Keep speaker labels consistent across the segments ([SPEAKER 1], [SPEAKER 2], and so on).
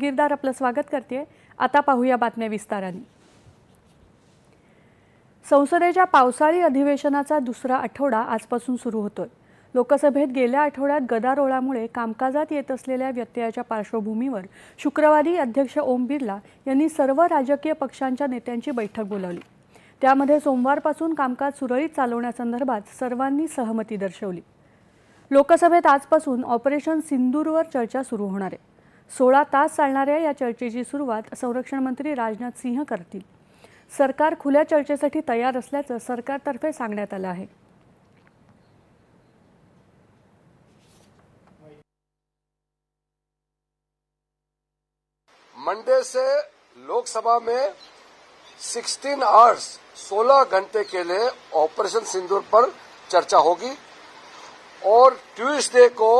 [SPEAKER 1] जहागीरदार आपलं स्वागत करते। आता पाहूया बातम्या विस्ताराने। संसदेच्या पावसाळी अधिवेशनाचा दुसरा आठवडा आजपासून सुरू होतोय। लोकसभेत गेल्या आठवड्यात गदारोळामुळे कामकाजात येत असलेल्या व्यत्ययाच्या पार्श्वभूमीवर शुक्रवारी अध्यक्ष ओम बिर्ला यांनी सर्व राजकीय पक्षांच्या नेत्यांची बैठक बोलावली। त्यामध्ये सोमवारपासून कामकाज सुरळीत चालवण्यासंदर्भात सर्वांनी सहमती दर्शवली। लोकसभेत आजपासून ऑपरेशन सिंदूरवर चर्चा सुरू होणार आहे। 16 तास चालणाऱ्या या चर्चेची सुरुवात संरक्षण मंत्री राजनाथ सिंह करतील। सरकार खुल्या चर्चेसाठी तयार असल्याचं सरकारतर्फे सांगण्यात आलं आहे।
[SPEAKER 2] मंडे से लोकसभा में 16 आवर्स 16 घंटे के लिए ऑपरेशन सिंदूर पर चर्चा होगी और ट्यूसडे को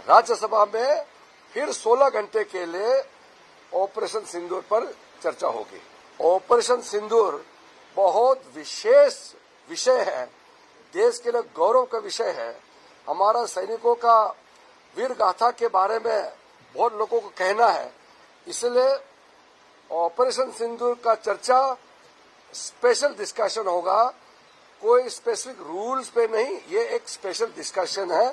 [SPEAKER 2] राज्यसभा में फिर 16 घंटे के लिए ऑपरेशन सिंदूर पर चर्चा होगी। ऑपरेशन सिंदूर बहुत विशेष विषय है, देश के लिए गौरव का विषय है। हमारा सैनिकों का वीर गाथा के बारे में बहुत लोगों को कहना है, इसलिए ऑपरेशन सिंदूर का चर्चा स्पेशल डिस्कशन होगा। कोई स्पेसिफिक रूल्स पे नहीं, ये एक स्पेशल डिस्कशन है,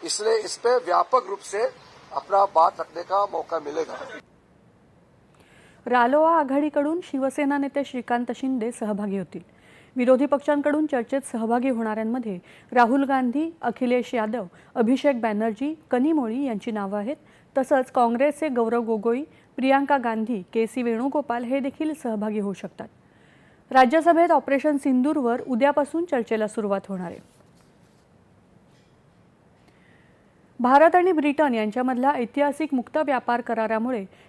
[SPEAKER 2] इसलिए इस पे व्यापक रूप से अपना बात रखने का मौका मिलेगा।
[SPEAKER 1] रालोआ आघाडीकडून शिवसेना नेते श्रीकांत शिंदे सहभागी होतील। विरोधी पक्षांकडून चर्चेत सहभागी होणाऱ्यांमध्ये राहुल गांधी, अखिलेश यादव, अभिषेक बॅनर्जी, कनिमोळी यांची नावे आहेत। तसंच काँग्रेसचे गौरव गोगोई, प्रियांका गांधी, के.सी. वेणुगोपाल हे देखील सहभागी होऊ शकतात। राज्यसभेत ऑपरेशन सिंदूरवर उद्यापासून चर्चेला सुरुवात होणार आहे। भारत आणि ब्रिटन यांच्यामधल्या ऐतिहासिक मुक्त व्यापार करारामुळे